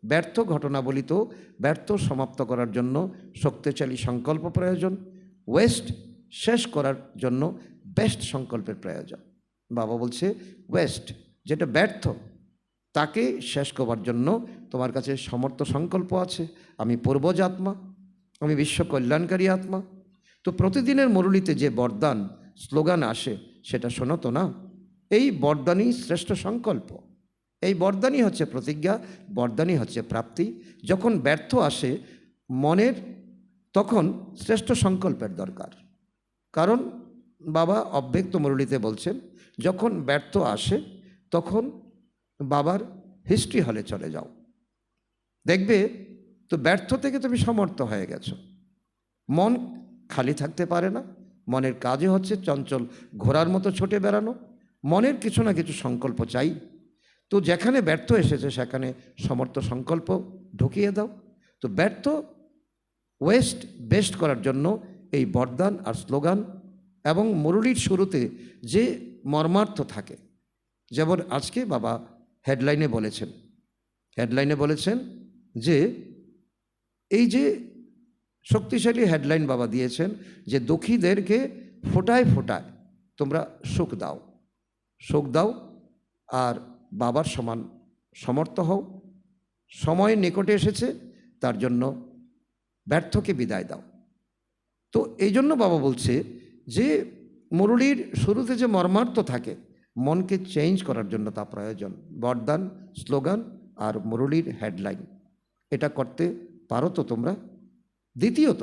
ব্যর্থ ঘটনাবলী তো ব্যর্থ সমাপ্ত করার জন্য শক্তিশালী সংকল্প প্রয়োজন, ওয়েস্ট শেষ করার জন্য বেস্ট সংকল্পের প্রয়োজন। বাবা বলছে ওয়েস্ট যেটা ব্যর্থ তাকে শেষ করবার জন্য তোমার কাছে সমর্থ সংকল্প আছে। আমি পূর্বজ আত্মা, আমি বিশ্ব কল্যাণকারী আত্মা। তো প্রতিদিনের মুরলিতে যে বরদান স্লোগান আসে সেটা শোনো তো না? এই বরদানই শ্রেষ্ঠ সংকল্প, এই বরদানই হচ্ছে প্রতিজ্ঞা, বরদানই হচ্ছে প্রাপ্তি। যখন ব্যর্থ আসে মনের, তখন শ্রেষ্ঠ সংকল্পের দরকার। কারণ বাবা অব্যক্ত মুরলিতে বলছেন যখন ব্যর্থ আসে তখন বাবার হিস্ট্রি হলে চলে যাও, দেখবে তো ব্যর্থ থেকে তুমি সমর্থ হয়ে গেছো। মন খালি থাকতে পারে না, মনের কাজে হচ্ছে চঞ্চল ঘোড়ার মতো ছুটে বেড়ানো। মনের কিছু না কিছু সংকল্প চাই। তো যেখানে ব্যর্থ এসেছে সেখানে সমর্থ সংকল্প ঢুকিয়ে দাও। তো ব্যর্থ ওয়েস্ট বেস্ট করার জন্য এই বরদান আর স্লোগান এবং মুরলির শুরুতে যে মর্মার্থ থাকে, যেমন আজকে বাবা হেডলাইনে বলেছেন যে এই যে শক্তিশালী হেডলাইন বাবা দিয়েছেন যে দুঃখীদেরকে ফোঁটায় ফোঁটায় তোমরা সুখ দাও আর বাবার সমান সমর্থ হও। সময় নিকটে এসেছে, তার জন্য ব্যর্থকে বিদায় দাও। তো এই জন্য বাবা বলছে যে মুরলির শুরুতে যে মর্মার্থ থাকে মনকে চেঞ্জ করার জন্য তা প্রয়োজন। বরদান, স্লোগান আর মুরলির হেডলাইন, এটা করতে পারো তো তোমরা? দ্বিতীয়ত,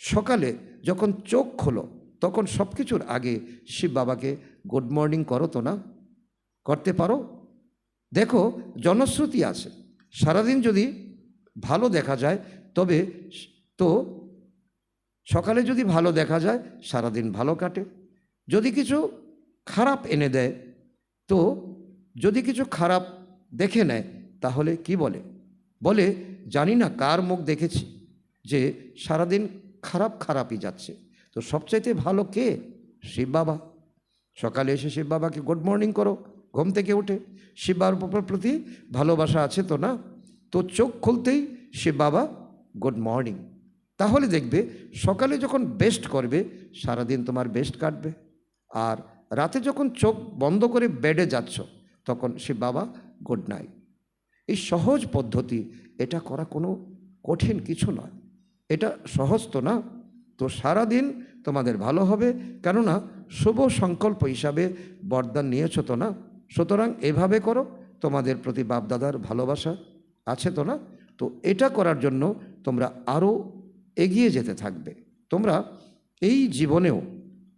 সকালে যখন চোখ খোলো তখন সব কিছুর আগে শিব বাবাকে গুড মর্নিং করো তো না? করতে পারো? দেখো, জনশ্রুতি আছে, সারাদিন যদি ভালো দেখা যায় তবে তো সকালে যদি ভালো দেখা যায় সারাদিন ভালো কাটে। যদি কিছু খারাপ এনে দেয়, তো যদি কিছু খারাপ দেখে নেয় তাহলে কি বলে? বলে জানি না কার মুখ দেখেছি যে সারাদিন খারাপ খারাপই যাচ্ছে। তো সবচাইতে ভালো কে? শিব বাবা। সকালে এসে শিব বাবাকে গুড মর্নিং করো, ঘুম থেকে উঠে। শিব বাবার প্রতি ভালোবাসা আছে তো না? তো চোখ খুলতেই শিব বাবা গুড মর্নিং। তাহলে দেখবে সকালে যখন বেস্ট করবে সারাদিন তোমার বেস্ট কাটবে। আর রাতে যখন চোখ বন্ধ করে বেডে যাচ্ছ তখন শিব বাবা গুড নাইট। এই সহজ পদ্ধতি, এটা করা কোনো কঠিন কিছু নয়, এটা সহজ তো না? তো সারাদিন তোমাদের ভালো হবে, কেননা শুভ সংকল্প হিসাবে বরদান নিয়েছ তো না? সুতরাং এভাবে করো, তোমাদের প্রতি বাপদাদার ভালোবাসা আছে তো না? তো এটা করার জন্য তোমরা আরও এগিয়ে যেতে থাকবে। তোমরা এই জীবনেও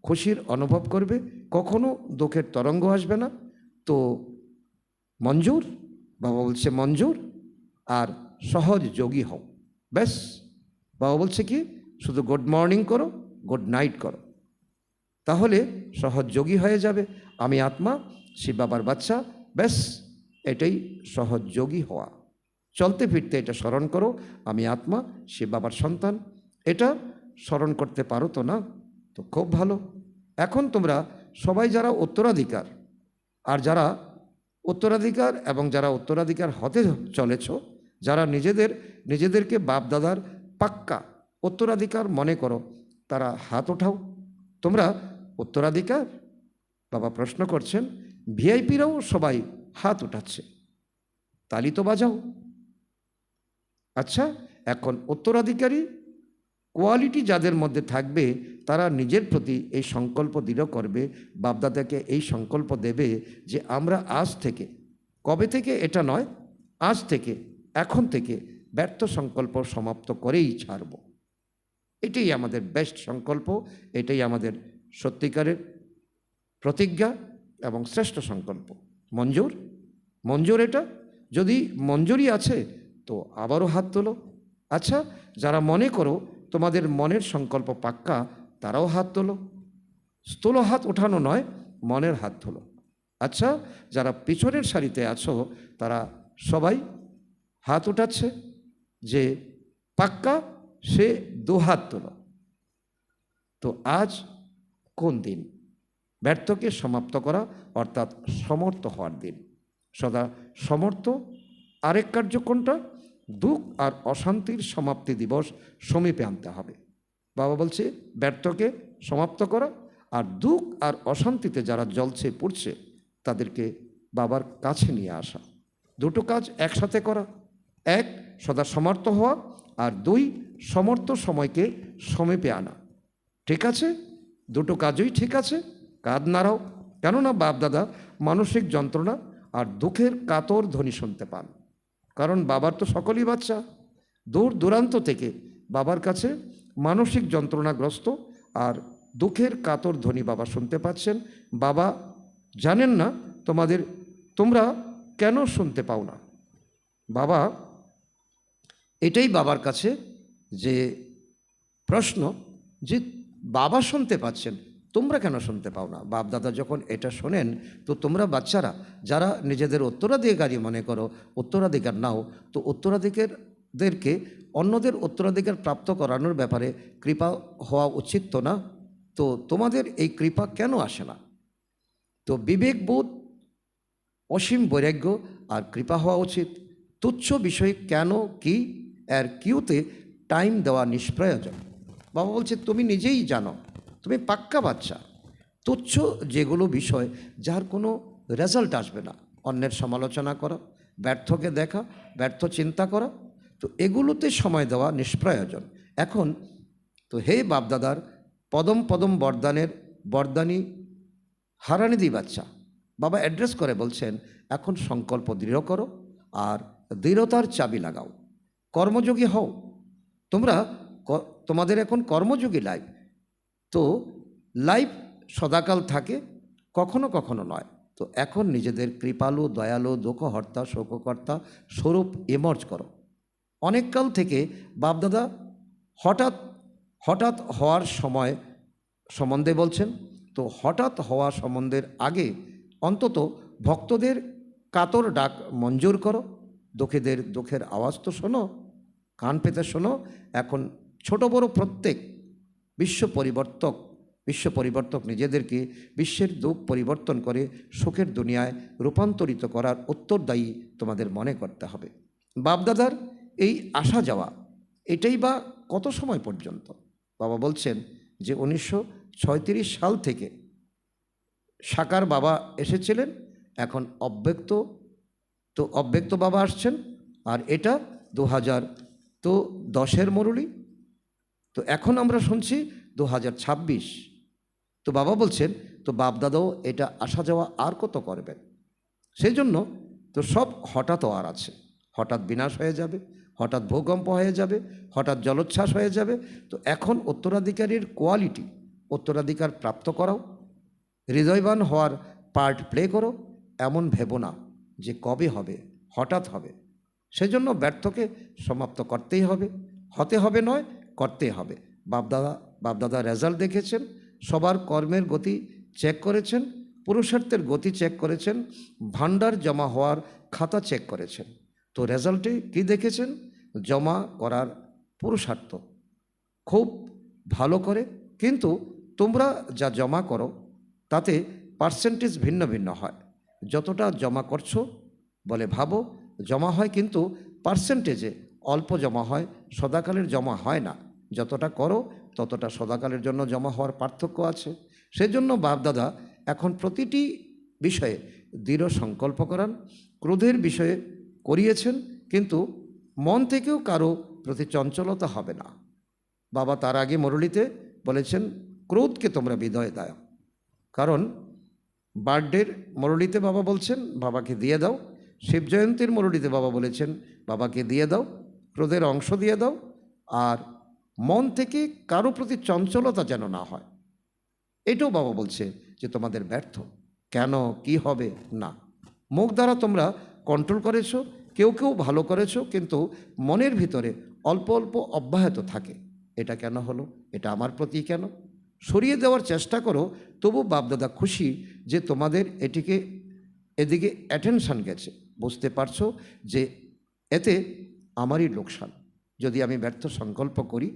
খুশির অনুভব করবে, কখনো দুঃখের তরঙ্গ আসবে না। তো মঞ্জুর? বাবা বলছে মঞ্জুর, আর সহজ যোগী হও, ব্যাস। বাবা বলছে কি, শুধু গুড মর্নিং করো, গুড নাইট করো, তাহলে সহজ যোগী হয়ে যাবে। আমি আত্মা, শিব বাবার বাচ্চা, ব্যাস। এটাই সহজ যোগী হওয়া। চলতে ফিরতে এটা স্মরণ করো, আমি আত্মা, শিব বাবার সন্তান। এটা স্মরণ করতে পারো তো না? তো খুব ভালো। এখন তোমরা সবাই যারা উত্তরাধিকার, আর যারা উত্তরাধিকার এবং যারা উত্তরাধিকার হতে চলেছ, যারা নিজেদেরকে বাপদাদার পাক্কা উত্তরাধিকার মনে করো, তারা হাত ওঠাও। তোমরা উত্তরাধিকার? বাবা প্রশ্ন করছেন। ভিআইপিরাও সবাই হাত উঠাচ্ছে, তালি তো বাজাও। আচ্ছা, এখন উত্তরাধিকারী কোয়ালিটি যাদের মধ্যে থাকবে তারা নিজের প্রতি এই সংকল্প দৃঢ় করবে, বাপদাদাকে এই সংকল্প দেবে যে আমরা আজ থেকে, কবে থেকে এটা নয়, আজ থেকে, এখন থেকে ব্যর্থ সংকল্প সমাপ্ত করেই ছাড়ব। এটাই আমাদের বেস্ট সংকল্প, এটাই আমাদের সত্যিকারের প্রতিজ্ঞা এবং শ্রেষ্ঠ সংকল্প। মঞ্জুর? মঞ্জুর এটা? যদি মঞ্জুরি আছে তো আবারও হাত তোলো। আচ্ছা, যারা মনে করো তোমাদের মনের সংকল্প পাক্কা, তারাও হাত তোলো। স্থূল হাত ওঠানো নয়, মনের হাত তোলো। আচ্ছা, যারা পিছনের সারিতে আছো তারা সবাই হাত উঠাচ্ছে, যে পাক্কা সে দু হাত তোলো। তো আজ কোন দিন? ব্যর্থকে সমাপ্ত করা অর্থাৎ সমর্থ হওয়ার দিন। সদা সমর্থ। আরেক কার্য কোনটা? দুঃখ আর অশান্তির সমাপ্তি দিবস সমীপে আনতে হবে। বাবা বলছে ব্যর্থকে সমাপ্ত করা, আর দুঃখ আর অশান্তিতে যারা জ্বলছে পুড়ছে তাদেরকে বাবার কাছে নিয়ে আসা। দুটো কাজ একসাথে করা। এক, সদা সমর্থ হওয়া, আর দুই, সমর্থ সময়কে সমীপে আনা। ঠিক আছে? দুটো কাজই ঠিক আছে, কাঁধ নাড়াও। কেননা বাপদাদা মানসিক যন্ত্রণা আর দুঃখের কাতর ধ্বনি শুনতে পান, কারণ বাবার তো সকলই বাচ্চা। দূর দূরান্ত থেকে বাবার কাছে মানসিক যন্ত্রণাগ্রস্ত আর দুঃখের কাতর ধ্বনি বাবা শুনতে পাচ্ছেন। বাবা জানেন না তোমরা কেন শুনতে পাও না। বাবা, এটাই বাবার কাছে যে প্রশ্ন, যে বাবা শুনতে পাচ্ছেন, তোমরা কেন শুনতে পাও না? বাপদাদা যখন এটা শোনেন, তো তোমরা বাচ্চারা যারা নিজেদের উত্তরাধিকারী মনে করো, উত্তরাধিকার নাও, তো উত্তরাধিকারদেরকে অন্যদের উত্তরাধিকার প্রাপ্ত করানোর ব্যাপারে কৃপা হওয়া উচিত তো না? তো তোমাদের এই কৃপা কেন আসে না? তো বিবেকবোধ, অসীম বৈরাগ্য আর কৃপা হওয়া উচিত। তুচ্ছ বিষয় কেন, কি, এর কিউতে টাইম দেওয়া নিষ্প্রয়োজন। বাবা বলছে তুমি নিজেই জানো, তুমি পাক্কা বাচ্চা। তুচ্ছ যেগুলো বিষয় যার কোনো রেজাল্ট আসবে না, অন্যের সমালোচনা করা, ব্যর্থকে দেখা, ব্যর্থ চিন্তা করা, তো এগুলোতে সময় দেওয়া নিষ্প্রয়োজন। এখন তো হে বাপদাদার পদম পদম বরদানী হারানিধি বাচ্চা, বাবা অ্যাড্রেস করে বলছেন এখন সংকল্প দৃঢ় করো আর দৃঢ়তার চাবি লাগাও, কর্মযোগী হও। তোমাদের এখন কর্মযোগী লাইফ। তো লাইফ সদাকাল থাকে, কখনো কখনো নয়। তো এখন নিজেদের কৃপালু, দয়ালু, দুঃখহর্তা, শোককর্তা স্বরূপ ইমার্জ করো। অনেককাল থেকে বাপদাদা হঠাৎ হঠাৎ হওয়ার সময় সম্বন্ধে বলছেন। তো হঠাৎ হওয়া সম্বন্ধের আগে অন্তত ভক্তদের কাতর ডাক মঞ্জুর করো, দুঃখীদের দুঃখের আওয়াজ তো শোনো, কান পেতে শোনো। এখন ছোট বড় প্রত্যেক বিশ্ব পরিবর্তক নিজেদেরকে বিশ্বের দুঃখ পরিবর্তন করে সুখের দুনিয়ায় রূপান্তরিত করার উত্তরদায়ী তোমাদের মনে করতে হবে। বাপদাদার এই আসা যাওয়া এটাই বা কত সময় পর্যন্ত? বাবা বলছেন যে 1936 সাল থেকে সাকার বাবা এসেছিলেন, এখন অব্যক্ত বাবা আসছেন, আর এটা 2010 মুরলী। তো এখন আমরা শুনছি 2026। তো বাবা বলছেন তো বাপদাদাও এটা আসা যাওয়া আর কত করবেন? সেই জন্য তো সব হঠাৎ আর আছে, হঠাৎ বিনাশ হয়ে যাবে, হঠাৎ ভূকম্প হয়ে যাবে, হঠাৎ জলোচ্ছ্বাস হয়ে যাবে। তো এখন উত্তরাধিকারীর কোয়ালিটি, উত্তরাধিকার প্রাপ্ত করাও, হৃদয়বান হওয়ার পার্ট প্লে করো। এমন ভেবো না যে কবে হবে, হঠাৎ হবে। সেজন্য ব্যর্থকে সমাপ্ত করতেই হবে, হতে হবে নয়, করতেই হবে। বাপদাদা রেজাল্ট দেখেছেন, সবার কর্মের গতি চেক করেছেন, পুরুষার্থের গতি চেক করেছেন, ভান্ডার জমা হওয়ার খাতা চেক করেছেন। তো রেজাল্টে কি দেখেছেন? জমা করার পুরুষার্থ খুব ভালো করে, কিন্তু তোমরা যা জমা করো তাতে পার্সেন্টেজ ভিন্ন ভিন্ন হয়। যতটা জমা করছো বলে ভাবো জমা হয়, কিন্তু পার্সেন্টেজে অল্প জমা হয়, সদাকালের জমা হয় না। যতটা করো ততটা সদাকালের জন্য জমা হওয়ার পার্থক্য আছে। সেজন্য বাপদাদা এখন প্রতিটি বিষয়ে দৃঢ় সংকল্প করান। ক্রোধের বিষয়ে করিয়েছেন, কিন্তু মন থেকেও কারো প্রতি চঞ্চলতা হবে না। বাবা তার আগে মুরলীতে বলেছেন ক্রোধকে তোমরা বিদায় দাও। কারণ বার্থডের মুরলীতে বাবা বলছেন বাবাকে দিয়ে দাও, শিব জয়ন্তীর মুরলীতে বাবা বলেছেন বাবাকে দিয়ে দাও, ক্রোধের অংশ দিয়ে দাও, আর মন থেকে কারো প্রতি চঞ্চলতা যেন না হয়। এটাও বাবা বলছে যে তোমাদের ব্যর্থ, কেন কি হবে না। মুখ দ্বারা তোমরা কন্ট্রোল করেছো, কেউ কেউ ভালো করেছো, কিন্তু মনের ভিতরে অল্প অল্প অব্যাহত থাকে। এটা কেন হলো, এটা আমার প্রতি কেন? সরিয়ে দেওয়ার চেষ্টা করো। তবু বাপদাদা খুশি যে তোমাদের এদিকে অ্যাটেনশান গেছে, বুঝতে পারছো যে এতে আমারই লোকসান। যদি আমি ব্যর্থ সংকল্প করি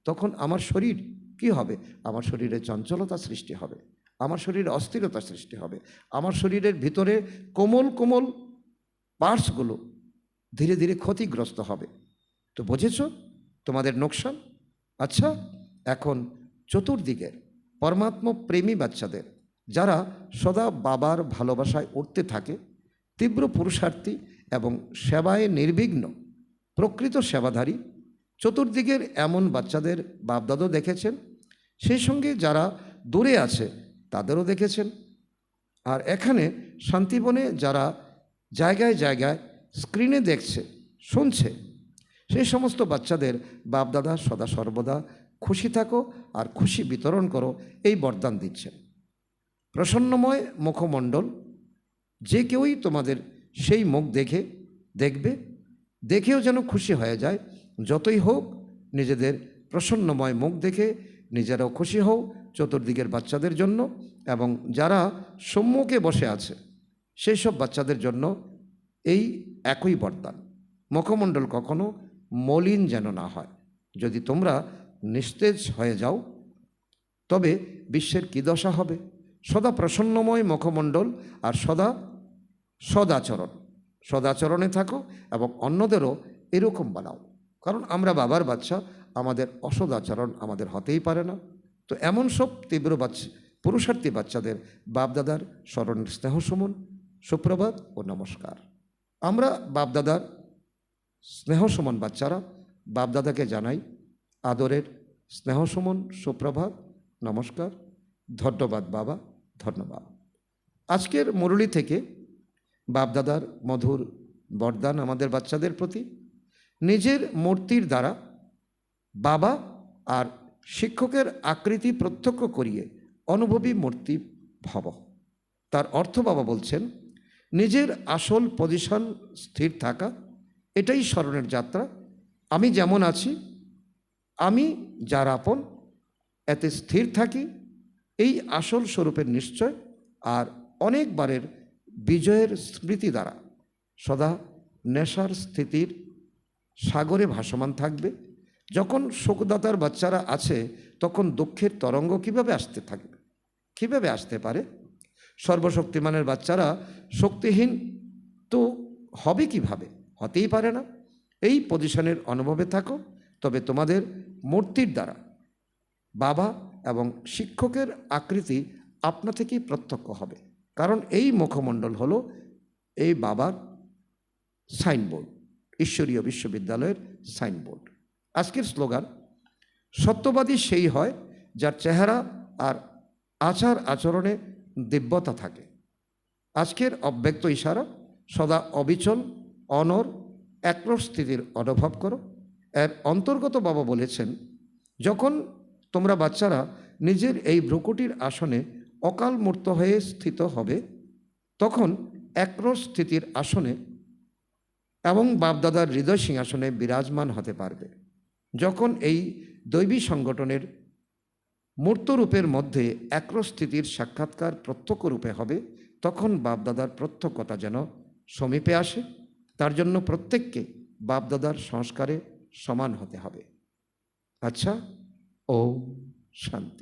তখন আমার শরীর কি হবে? আমার শরীরে চঞ্চলতা সৃষ্টি হবে, আমার শরীরে অস্থিরতা সৃষ্টি হবে, আমার শরীরের ভিতরে কোমল কোমল পার্টসগুলো ধীরে ধীরে ক্ষতিগ্রস্ত হবে। তো বুঝেছ তোমাদের নোকসান? আচ্ছা, এখন চতুর্দিকের পরমাত্মা প্রেমী বাচ্চাদের, যারা সদা বাবার ভালোবাসায় উঠতে থাকে, তীব্র পুরুষার্থী এবং সেবায় নির্বিঘ্ন প্রকৃত সেবাধারী, চতুর্দিকের এমন বাচ্চাদের বাপদাদও দেখেছেন। সেই সঙ্গে যারা দূরে আছে তাদেরও দেখেছেন। আর এখানে শান্তিবনে যারা জায়গায় জায়গায় স্ক্রিনে দেখছে, শুনছে, সেই সমস্ত বাচ্চাদের বাপদাদা সদা সর্বদা খুশি থাকো আর খুশি বিতরণ করো, এই বরদান দিচ্ছেন। প্রসন্নময় মুখমণ্ডল, যে কেউই তোমাদের সেই মুখ দেখবে, দেখেও যেন খুশি হয়ে যায়। যতই হোক নিজেদের প্রসন্নময় মুখ দেখে নিজেরাও খুশি হও চতুর্দিকের বাচ্চাদের জন্য, এবং যারা সম্মুখে বসে আছে সেই সব বাচ্চাদের জন্য এই একই বরদান। মুখমণ্ডল কখনো মলিন যেন না হয়। যদি তোমরা নিস্তেজ হয়ে যাও তবে বিশ্বের কী দশা হবে? সদা প্রসন্নময় মুখমণ্ডল আর সদাচরণে থাকো এবং অন্যদেরও এরকম বানাও। কারণ আমরা বাবার বাচ্চা, আমাদের অসদাচরণ আমাদের হতেই পারে না। তো এমন সব তীব্র পুরুষার্থী বাচ্চাদের বাপদাদার স্মরণের স্নেহসুমন, সুপ্রভাত ও নমস্কার। আমরা বাপদাদার স্নেহসুমন বাচ্চারা বাপদাদাকে জানাই আদরের স্নেহসুমন, সুপ্রভাত, নমস্কার, ধন্যবাদ বাবা, ধন্যবাদ। আজকের মুরলী থেকে বাপদাদার মধুর বরদান আমাদের বাচ্চাদের প্রতি। নিজের মূর্তির দ্বারা বাবা আর শিক্ষকের আকৃতি প্রত্যক্ষ করিয়ে অনুভবী মূর্তি ভব। তার অর্থ বাবা বলছেন, নিজের আসল পজিশন স্থির থাকা, এটাই স্মরণের যাত্রা। আমি যেমন আছি, আমি যার আপন, এতে স্থির থাকি, এই আসল স্বরূপের নিশ্চয় আর অনেকবারের বিজয়ের স্মৃতি দ্বারা সদা নেশার স্থিতির সাগরে ভাসমান থাকবে। যখন শোকদাতার বাচ্চারা আছে, তখন দুঃখের তরঙ্গ কিভাবে আসতে থাকবে, কিভাবে আসতে পারে? সর্বশক্তিমানের বাচ্চারা শক্তিহীন তো হবে কিভাবে? হতেই পারে না। এই পজিশনের অনুভবে থাকো, তবে তোমাদের মূর্তির দ্বারা বাবা এবং শিক্ষকের আকৃতি আপনা থেকেই প্রত্যক্ষ হবে। কারণ এই মুখমণ্ডল হলো এই বাবার সাইনবোর্ড, ঈশ্বরীয় বিশ্ববিদ্যালয়ের সাইনবোর্ড। আজকের স্লোগান, সত্যবাদী সেই হয় যার চেহারা আর আচার আচরণে দিব্যতা থাকে। আজকের অব্যক্ত ইশারা, সদা অবিচল, অনর, একরস স্থিতির অনুভব করো। এর অন্তর্গত বাবা বলেছেন, যখন তোমরা বাচ্চারা নিজের এই ভ্রুকুটির আসনে অকাল মূর্ত হয়ে স্থিত হবে, তখন একরস স্থিতির আসনে এবং বাপদাদার হৃদয় সিংহাসনে বিরাজমান হতে পারবে। যখন এই দৈবী সংগঠনের মূর্তরূপের মধ্যে একরস স্থিতির সাক্ষাৎকার প্রত্যক্ষ রূপে হবে, তখন বাপদাদার প্রত্যক্ষতা যেন সমীপে আসে। তার জন্য প্রত্যেককে বাপদাদার সংস্কারে সমান হতে হবে। আচ্ছা, ওম শান্তি।